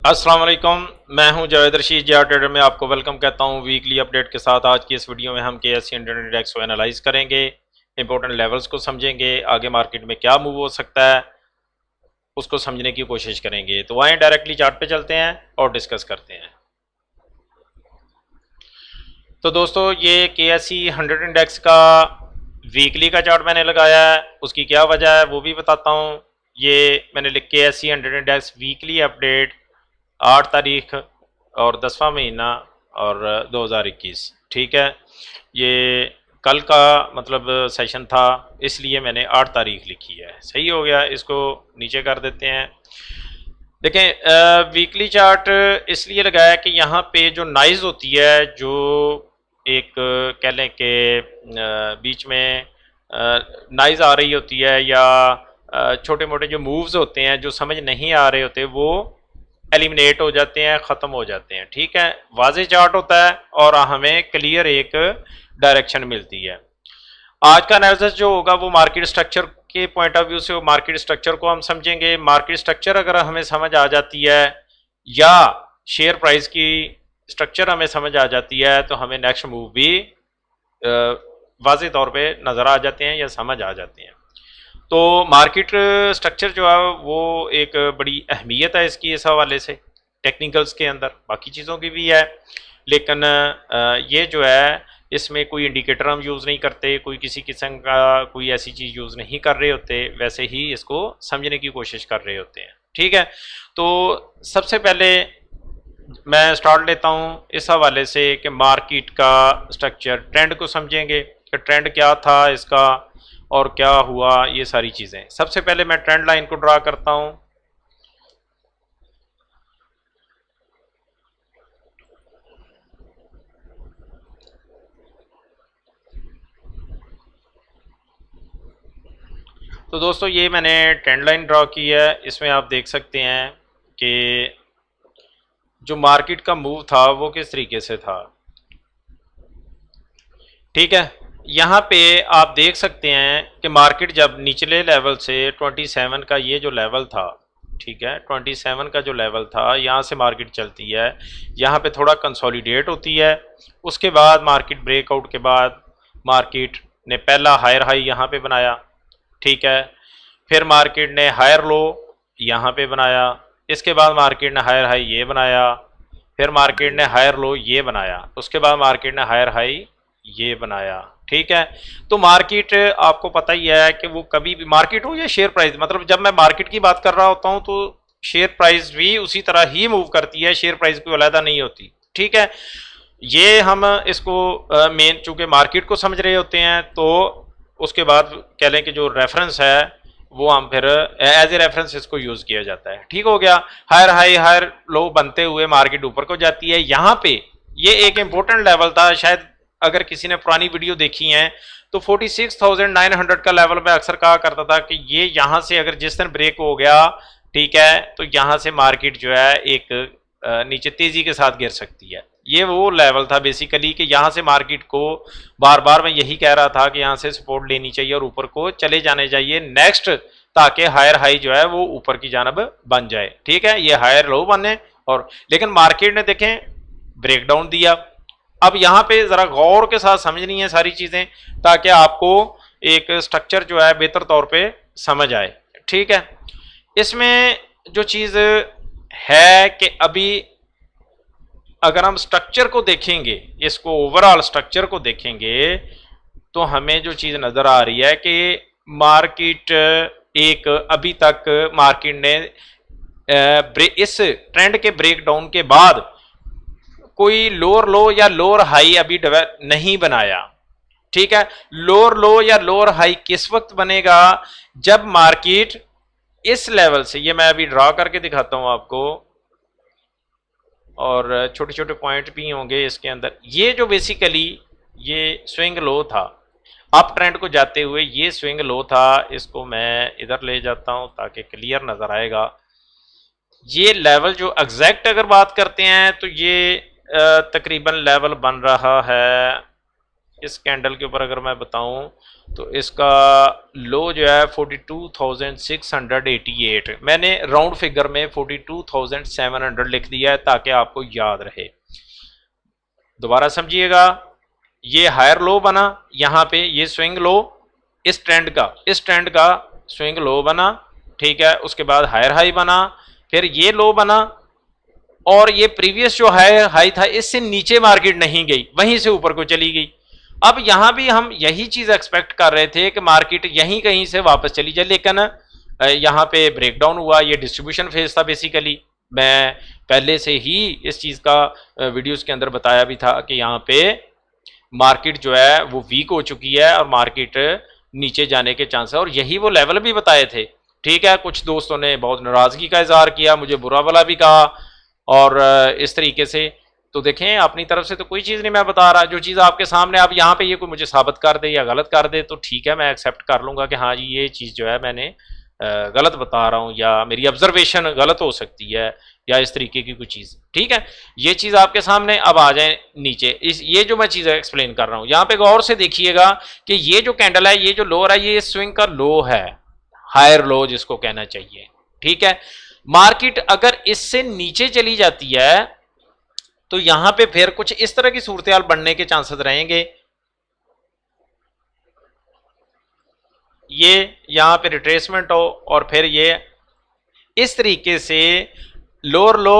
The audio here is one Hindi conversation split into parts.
अस्सलाम वालेकुम। मैं हूं जावेद रशीद जिया ट्रेडर में आपको वेलकम कहता हूं वीकली अपडेट के साथ। आज की इस वीडियो में हम KSE इंडेक्स को एनालाइज करेंगे, इंपॉर्टेंट लेवल्स को समझेंगे, आगे मार्केट में क्या मूव हो सकता है उसको समझने की कोशिश करेंगे। तो आए डायरेक्टली चार्ट पे चलते हैं और डिस्कस करते हैं। तो दोस्तों ये KSE 100 इंडेक्स का वीकली का चार्ट मैंने लगाया है, उसकी क्या वजह है वो भी बताता हूँ। ये मैंने KSE 100 इंडेक्स वीकली अपडेट 8 तारीख और 10वां महीना और 2021, ठीक है। ये कल का मतलब सेशन था, इसलिए मैंने 8 तारीख लिखी है। सही हो गया, इसको नीचे कर देते हैं। देखें वीकली चार्ट इसलिए लगाया कि यहाँ पे जो नाइज होती है, जो एक कह लें कि बीच में नाइज आ रही होती है या छोटे मोटे जो मूव्स होते हैं जो समझ नहीं आ रहे होते वो एलिमिनेट हो जाते हैं, ख़त्म हो जाते हैं, ठीक है। वाज़े चार्ट होता है और हमें क्लियर एक डायरेक्शन मिलती है। आज का एनालिसिस जो होगा वो मार्केट स्ट्रक्चर के पॉइंट ऑफ व्यू से, मार्केट स्ट्रक्चर को हम समझेंगे। मार्केट स्ट्रक्चर अगर हमें समझ आ जाती है या शेयर प्राइस की स्ट्रक्चर हमें समझ आ जाती है तो हमें नेक्स्ट मूव भी वाज़े तौर पे नज़र आ जाते हैं या समझ आ जाते हैं। तो मार्केट स्ट्रक्चर जो है वो एक बड़ी अहमियत है इसकी, इस हवाले से टेक्निकल्स के अंदर बाकी चीज़ों की भी है, लेकिन ये जो है इसमें कोई इंडिकेटर हम यूज़ नहीं करते, कोई किसी किस्म का कोई ऐसी चीज़ यूज़ नहीं कर रहे होते, वैसे ही इसको समझने की कोशिश कर रहे होते हैं, ठीक है। तो सबसे पहले मैं स्टार्ट लेता हूँ इस हवाले से कि मार्केट का स्ट्रक्चर, ट्रेंड को समझेंगे कि ट्रेंड क्या था इसका और क्या हुआ, ये सारी चीज़ें। सबसे पहले मैं ट्रेंड लाइन को ड्रा करता हूँ। तो दोस्तों ये मैंने ट्रेंड लाइन ड्रा की है, इसमें आप देख सकते हैं कि जो मार्केट का मूव था वो किस तरीके से था, ठीक है। यहाँ पे आप देख सकते हैं कि मार्केट जब निचले लेवल से 27 का ये जो लेवल था, ठीक है, 27 का जो लेवल था यहाँ से मार्केट चलती है, यहाँ पे थोड़ा कंसोलिडेट होती है। उसके बाद मार्केट ब्रेकआउट के बाद मार्केट ने पहला हायर हाई यहाँ पे बनाया, ठीक है। फिर मार्केट ने हायर लो यहाँ पे बनाया, इसके बाद मार्केट ने हायर हाई ये बनाया, फिर मार्केट ने हायर लो ये बनाया, उसके बाद मार्केट ने हायर हाई ये बनाया, ठीक है। तो मार्केट आपको पता ही है कि वो कभी भी, मार्केट हो या शेयर प्राइस, मतलब जब मैं मार्केट की बात कर रहा होता हूं तो शेयर प्राइस भी उसी तरह ही मूव करती है, शेयर प्राइस कोई अलग नहीं होती, ठीक है। ये हम इसको मेन चूंकि मार्केट को समझ रहे होते हैं तो उसके बाद कह लें कि जो रेफरेंस है वो हम फिर एज ए रेफरेंस इसको यूज किया जाता है, ठीक हो गया। हायर हाई हायर लो बनते हुए मार्केट ऊपर को जाती है। यहाँ पे ये एक इंपॉर्टेंट लेवल था, शायद अगर किसी ने पुरानी वीडियो देखी है तो 46,900 का लेवल में अक्सर कहा करता था कि ये यहाँ से अगर जिस दिन ब्रेक हो गया, ठीक है, तो यहाँ से मार्केट जो है एक नीचे तेजी के साथ गिर सकती है। ये वो लेवल था बेसिकली कि यहाँ से मार्केट को बार बार मैं यही कह रहा था कि यहाँ से सपोर्ट लेनी चाहिए और ऊपर को चले जाने चाहिए नेक्स्ट, ताकि हायर हाई जो है वो ऊपर की जानब बन जाए, ठीक है, ये हायर लो बने। और लेकिन मार्केट ने देखें ब्रेकडाउन दिया। अब यहाँ पे जरा गौर के साथ समझनी है सारी चीजें ताकि आपको एक स्ट्रक्चर जो है बेहतर तौर पे समझ आए, ठीक है। इसमें जो चीज है कि अभी अगर हम स्ट्रक्चर को देखेंगे, इसको ओवरऑल स्ट्रक्चर को देखेंगे तो हमें जो चीज नजर आ रही है कि मार्केट एक अभी तक मार्केट ने इस ट्रेंड के ब्रेकडाउन के बाद कोई लोअर लो या लोअर हाई अभी नहीं बनाया, ठीक है। लोअर लो या लोअर हाई किस वक्त बनेगा, जब मार्केट इस लेवल से, ये मैं अभी ड्रा करके दिखाता हूं आपको और छोटे छोटे पॉइंट भी होंगे इसके अंदर। ये जो बेसिकली ये स्विंग लो था, अप ट्रेंड को जाते हुए ये स्विंग लो था, इसको मैं इधर ले जाता हूं ताकि क्लियर नजर आएगा। ये लेवल जो एग्जैक्ट अगर बात करते हैं तो ये तकरीबन लेवल बन रहा है इस कैंडल के ऊपर अगर मैं बताऊं तो इसका लो जो है 42,688, मैंने राउंड फिगर में 42,700 लिख दिया है ताकि आपको याद रहे। दोबारा समझिएगा, ये हायर लो बना, यहाँ पे ये स्विंग लो इस ट्रेंड का स्विंग लो बना, ठीक है। उसके बाद हायर हाई बना, फिर ये लो बना, और ये प्रीवियस जो हाई था इससे नीचे मार्केट नहीं गई, वहीं से ऊपर को चली गई। अब यहां भी हम यही चीज एक्सपेक्ट कर रहे थे कि मार्केट यहीं कहीं से वापस चली जाए, लेकिन यहां पे ब्रेकडाउन हुआ। ये डिस्ट्रीब्यूशन फेज था बेसिकली। मैं पहले से ही इस चीज का वीडियोस के अंदर बताया भी था कि यहाँ पे मार्केट जो है वो वीक हो चुकी है और मार्केट नीचे जाने के चांस है, और यही वो लेवल भी बताए थे, ठीक है। कुछ दोस्तों ने बहुत नाराजगी का इजहार किया, मुझे बुरा भला भी कहा, और इस तरीके से तो देखें अपनी तरफ से तो कोई चीज़ नहीं मैं बता रहा, जो चीज़ आपके सामने, आप यहाँ पे ये कोई मुझे साबित कर दे या गलत कर दे तो ठीक है, मैं एक्सेप्ट कर लूँगा कि हाँ जी ये चीज़ जो है मैंने गलत बता रहा हूँ या मेरी ऑब्जर्वेशन गलत हो सकती है या इस तरीके की कोई चीज़, ठीक है। ये चीज़ आपके सामने। अब आ जाए नीचे, इस ये जो मैं चीज़ एक्सप्लेन कर रहा हूँ, यहाँ पे गौर से देखिएगा कि ये जो कैंडल है, ये जो लोअर है, ये स्विंग का लो है, हायर लो जिसको कहना चाहिए, ठीक है। मार्केट अगर इससे नीचे चली जाती है तो यहां पे फिर कुछ इस तरह की सूरत हाल बनने के चांसेस रहेंगे। ये यहां पे रिट्रेसमेंट हो और फिर ये इस तरीके से लोअर लो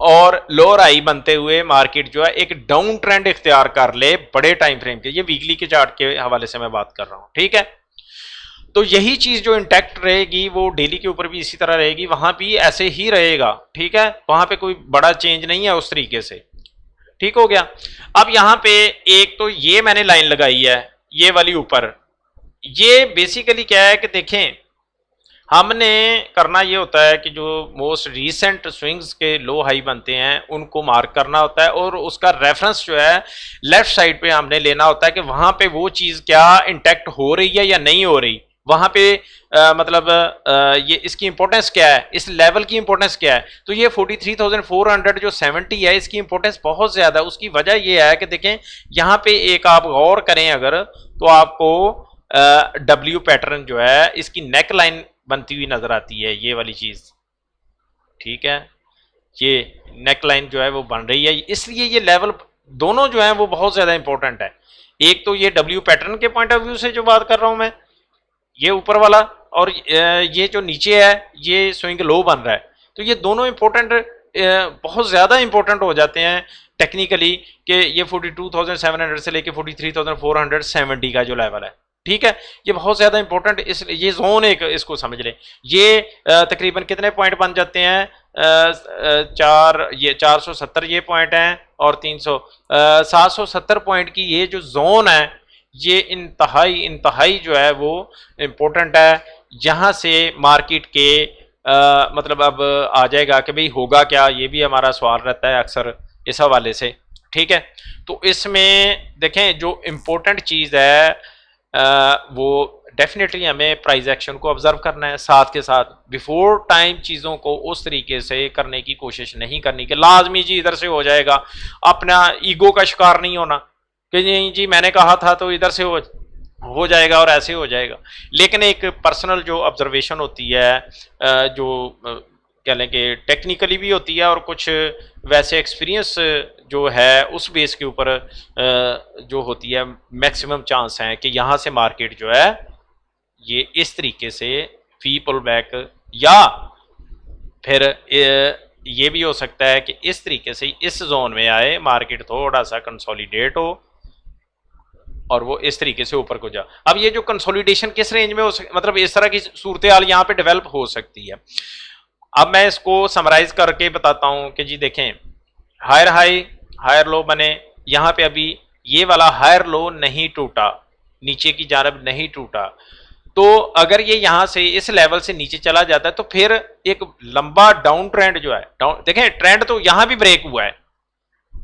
और लोअर हाई बनते हुए मार्केट जो है एक डाउन ट्रेंड इख्तियार कर ले बड़े टाइम फ्रेम के। ये वीकली के चार्ट के हवाले से मैं बात कर रहा हूं, ठीक है। तो यही चीज जो इंटैक्ट रहेगी वो डेली के ऊपर भी इसी तरह रहेगी, वहां भी ऐसे ही रहेगा, ठीक है। वहां पे कोई बड़ा चेंज नहीं है उस तरीके से, ठीक हो गया। अब यहां पे एक तो ये मैंने लाइन लगाई है ये वाली ऊपर, ये बेसिकली क्या है कि देखें हमने करना ये होता है कि जो मोस्ट रीसेंट स्विंग्स के लो हाई बनते हैं उनको मार्क करना होता है और उसका रेफरेंस जो है लेफ्ट साइड पे हमने लेना होता है कि वहां पे वो चीज क्या इंटैक्ट हो रही है या नहीं हो रही, वहां पे मतलब ये इसकी इंपॉर्टेंस क्या है, इस लेवल की इंपॉर्टेंस क्या है। तो ये 43,400 जो 70 है इसकी इंपॉर्टेंस बहुत ज्यादा है। उसकी वजह ये है कि देखें यहाँ पे एक आप गौर करें अगर तो आपको डब्ल्यू पैटर्न जो है इसकी नेक लाइन बनती हुई नजर आती है, ये वाली चीज, ठीक है। ये नेक लाइन जो है वो बन रही है, इसलिए ये लेवल दोनों जो है वो बहुत ज्यादा इंपॉर्टेंट है। एक तो ये डब्ल्यू पैटर्न के पॉइंट ऑफ व्यू से जो बात कर रहा हूं मैं, ये ऊपर वाला, और ये जो नीचे है ये स्विंग लो बन रहा है, तो ये दोनों इंपॉर्टेंट बहुत ज्यादा इंपॉर्टेंट हो जाते हैं टेक्निकली कि ये 42,700 से लेके 43,470 का जो लेवल है, ठीक है। ये बहुत ज्यादा इंपॉर्टेंट, इस ये जोन एक इसको समझ लें। ये तकरीबन कितने पॉइंट बन जाते हैं, ये 470 ये पॉइंट हैं और 770 पॉइंट की ये जो जोन है ये इंतहाई जो है वो इम्पोर्टेंट है। यहाँ से मार्केट के मतलब अब आ जाएगा कि भाई होगा क्या, ये भी हमारा सवाल रहता है अक्सर इस हवाले से, ठीक है। तो इसमें देखें जो इम्पोर्टेंट चीज़ है वो डेफिनेटली हमें प्राइस एक्शन को ऑब्जर्व करना है, साथ के साथ बिफोर टाइम चीज़ों को उस तरीके से करने की कोशिश नहीं करनी कि लाजमी जी इधर से हो जाएगा। अपना ईगो का शिकार नहीं होना कि नहीं जी मैंने कहा था तो इधर से हो जाएगा और ऐसे हो जाएगा। लेकिन एक पर्सनल जो ऑब्जर्वेशन होती है जो कह लें कि टेक्निकली भी होती है और कुछ वैसे एक्सपीरियंस जो है उस बेस के ऊपर जो होती है, मैक्सिमम चांस है कि यहाँ से मार्केट जो है ये इस तरीके से फी पुल बैक या फिर ये भी हो सकता है कि इस तरीके से इस जोन में आए, मार्केट थोड़ा सा कंसोलिडेट हो और वो इस तरीके से ऊपर को जा। अब ये जो कंसोलिडेशन किस रेंज में हो मतलब इस तरह की सूरत हाल यहाँ पे डेवलप हो सकती है। अब मैं इसको समराइज करके बताता हूं कि जी देखें हायर हाई हायर लो बने, यहाँ पे अभी ये वाला हायर लो नहीं टूटा, नीचे की जानब नहीं टूटा, तो अगर ये यहां से इस लेवल से नीचे चला जाता है तो फिर एक लंबा डाउन ट्रेंड जो है, डाउन देखें ट्रेंड तो यहां भी ब्रेक हुआ है,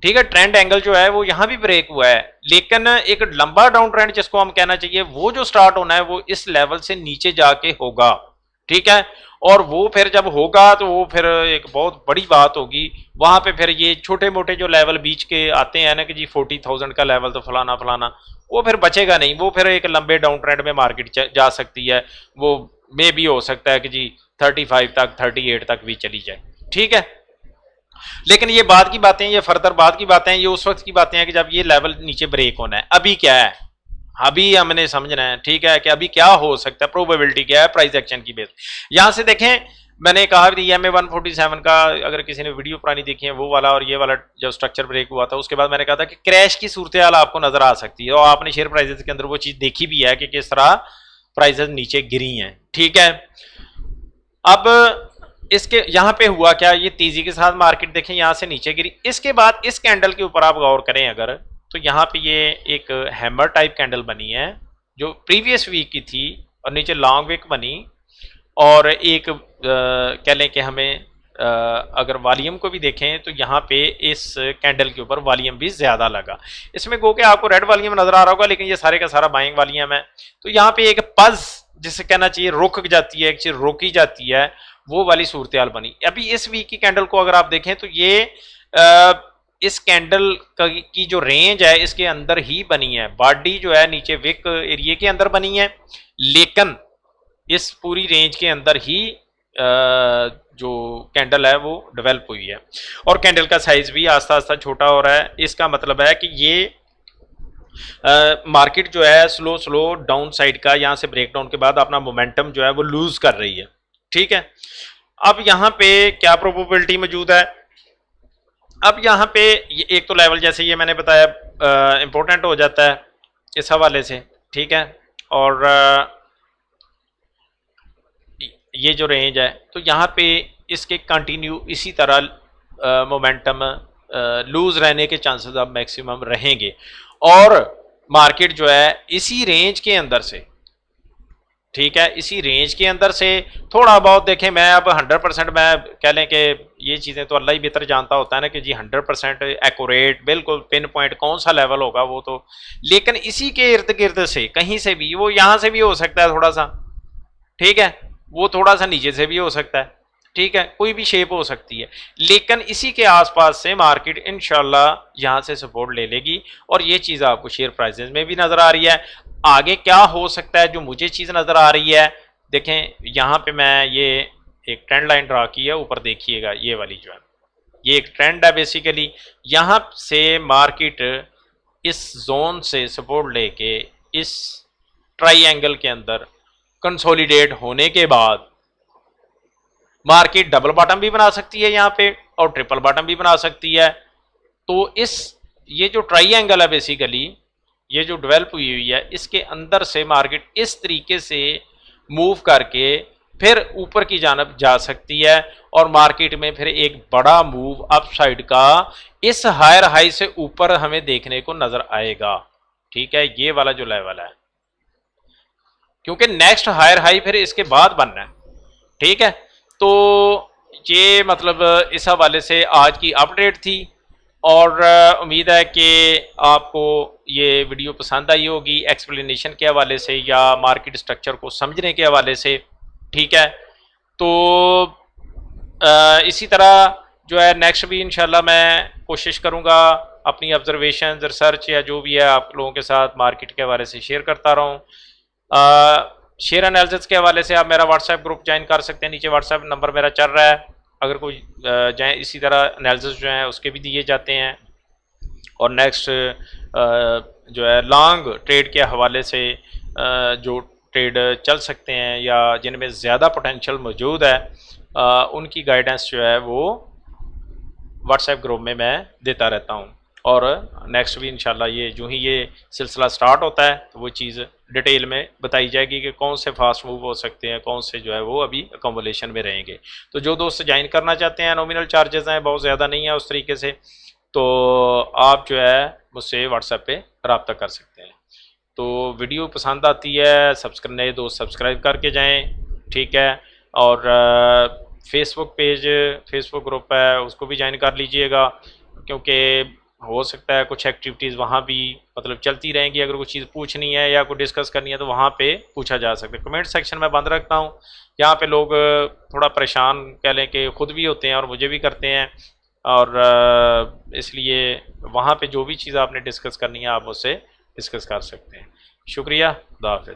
ठीक है, ट्रेंड एंगल जो है वो यहां भी ब्रेक हुआ है, लेकिन एक लंबा डाउन ट्रेंड जिसको हम कहना चाहिए वो जो स्टार्ट होना है वो इस लेवल से नीचे जाके होगा, ठीक है। और वो फिर जब होगा तो वो फिर एक बहुत बड़ी बात होगी, वहां पे फिर ये छोटे मोटे जो लेवल बीच के आते हैं ना कि जी 40,000 का लेवल तो फलाना फलाना, वो फिर बचेगा नहीं, वो फिर एक लंबे डाउन ट्रेंड में मार्केट जा सकती है, वो मे भी हो सकता है कि जी 35 तक 38 तक भी चली जाए, ठीक है। लेकिन ये बाद की बातें, ये फर्दर बाद की बातें, ये उस वक्त की बातें हैं कि जब ये लेवल नीचे ब्रेक होना है। अभी क्या है, अभी हमने समझना है, ठीक है, कि अभी क्या हो सकता है, प्रोबेबिलिटी क्या है प्राइस एक्शन की बेस। यहां से देखें, मैंने कहा भी एम ए 147 का, अगर किसी ने वीडियो पुरानी देखी है वो वाला, और ये वाला जब स्ट्रक्चर ब्रेक हुआ था उसके बाद मैंने कहा था कि क्रैश की सूरत हाल आपको नजर आ सकती है, और आपने शेयर प्राइसेस के अंदर वो चीज देखी भी है कि किस तरह प्राइसेस नीचे गिरी हैं, ठीक है। अब इसके यहां पे हुआ क्या, ये तेजी के साथ मार्केट देखें यहां से नीचे गिरी, इसके बाद इस कैंडल के ऊपर आप गौर करें अगर, तो यहाँ पे ये एक हैमर टाइप कैंडल बनी है जो प्रीवियस वीक की थी, और नीचे लॉन्ग विक बनी, और एक कह लें कि हमें अगर वॉल्यूम को भी देखें तो यहाँ पे इस कैंडल के ऊपर वॉल्यूम भी ज्यादा लगा। इसमें गो के आपको रेड वॉल्यूम नजर आ रहा होगा, लेकिन ये सारे का सारा बाइंग वॉल्यूम है। तो यहाँ पे एक पज जिसे कहना चाहिए रुक जाती है, एक चीज रोकी जाती है, वो वाली सूरत हाल बनी। अभी इस वीक की कैंडल को अगर आप देखें तो ये इस कैंडल की जो रेंज है इसके अंदर ही बनी है, बॉडी जो है नीचे विक एरिया के अंदर बनी है, लेकिन इस पूरी रेंज के अंदर ही जो कैंडल है वो डेवलप हुई है, और कैंडल का साइज भी आस्ता आस्ता छोटा हो रहा है। इसका मतलब है कि ये मार्केट जो है स्लो स्लो डाउन साइड का यहां से ब्रेकडाउन के बाद अपना मोमेंटम जो है वो लूज कर रही है, ठीक है। अब यहां पे क्या प्रोबेबिलिटी मौजूद है, अब यहाँ पे एक तो लेवल जैसे ये मैंने बताया इंपॉर्टेंट हो जाता है इस हवाले से, ठीक है। और ये जो रेंज है तो यहाँ पे इसके कंटिन्यू इसी तरह मोमेंटम लूज रहने के चांसेस अब मैक्सिमम रहेंगे, और मार्केट जो है इसी रेंज के अंदर से, ठीक है, इसी रेंज के अंदर से थोड़ा बहुत देखें, मैं अब 100% मैं कह लें कि ये चीज़ें तो अल्लाह ही बेहतर जानता होता है ना कि जी 100% एक्यूरेट बिल्कुल पिन पॉइंट कौन सा लेवल होगा वो तो, लेकिन इसी के इर्द गिर्द से कहीं से भी, वो यहाँ से भी हो सकता है थोड़ा सा, ठीक है, वो थोड़ा सा नीचे से भी हो सकता है, ठीक है, कोई भी शेप हो सकती है, लेकिन इसी के आसपास से मार्केट इंशाल्लाह यहाँ से सपोर्ट ले लेगी, और ये चीज़ आपको शेयर प्राइसेस में भी नजर आ रही है। आगे क्या हो सकता है जो मुझे चीज़ नजर आ रही है, देखें यहाँ पे मैं ये एक ट्रेंड लाइन ड्रा की है, ऊपर देखिएगा ये वाली जो है ये एक ट्रेंड है बेसिकली, यहाँ से मार्केट इस जोन से सपोर्ट लेके इस ट्राइएंगल के अंदर कंसोलिडेट होने के बाद मार्केट डबल बॉटम भी बना सकती है यहाँ पे, और ट्रिपल बॉटम भी बना सकती है। तो इस ये जो ट्राइएंगल है बेसिकली, ये जो डेवलप हुई है इसके अंदर से मार्केट इस तरीके से मूव करके फिर ऊपर की जानब जा सकती है, और मार्केट में फिर एक बड़ा मूव अप साइड का इस हायर हाई से ऊपर हमें देखने को नजर आएगा, ठीक है, ये वाला जो लेवल है, क्योंकि नेक्स्ट हायर हाई फिर इसके बाद बनना है, ठीक है। तो ये मतलब इस हवाले से आज की अपडेट थी, और उम्मीद है कि आपको ये वीडियो पसंद आई होगी एक्सप्लेनेशन के हवाले से या मार्केट स्ट्रक्चर को समझने के हवाले से, ठीक है। तो इसी तरह जो है नेक्स्ट भी इंशाल्लाह मैं कोशिश करूँगा अपनी ऑब्जर्वेशन रिसर्च या जो भी है आप लोगों के साथ मार्केट के हवाले से शेयर करता रहूँ। शेयर एनालिसिस के हवाले से आप मेरा व्हाट्सएप ग्रुप ज्वाइन कर सकते हैं, नीचे व्हाट्सएप नंबर मेरा चल रहा है, अगर कोई जाए इसी तरह एनालिसिस जो है उसके भी दिए जाते हैं, और नेक्स्ट जो है लॉन्ग ट्रेड के हवाले से जो ट्रेड चल सकते हैं या जिनमें ज़्यादा पोटेंशियल मौजूद है उनकी गाइडेंस जो है वो व्हाट्सएप ग्रुप में मैं देता रहता हूँ, और नेक्स्ट भी इंशाल्लाह ये जो ही ये सिलसिला स्टार्ट होता है तो वो चीज़ डिटेल में बताई जाएगी कि कौन से फास्ट मूव हो सकते हैं, कौन से जो है वो अभी अकोमोडेशन में रहेंगे। तो जो दोस्त ज्वाइन करना चाहते हैं, नॉमिनल चार्जेस हैं, बहुत ज़्यादा नहीं है उस तरीके से, तो आप जो है मुझसे व्हाट्सएप पे रब्ता कर सकते हैं। तो वीडियो पसंद आती है सब्सक्राइब, नए दोस्त सब्सक्राइब करके जाएँ, ठीक है, और फेसबुक पेज फेसबुक ग्रुप है उसको भी ज्वाइन कर लीजिएगा, क्योंकि हो सकता है कुछ एक्टिविटीज़ वहाँ भी मतलब चलती रहेंगी। अगर कुछ चीज़ पूछनी है या कुछ डिस्कस करनी है तो वहाँ पे पूछा जा सकता है। कमेंट सेक्शन में बंद रखता हूँ। यहाँ पे लोग थोड़ा परेशान कह लें कि खुद भी होते हैं और मुझे भी करते हैं, और इसलिए वहाँ पे जो भी चीज़ आपने डिस्कस करनी है आप उससे डिस्कस कर सकते हैं। शुक्रिया, खुदा हाफिज़।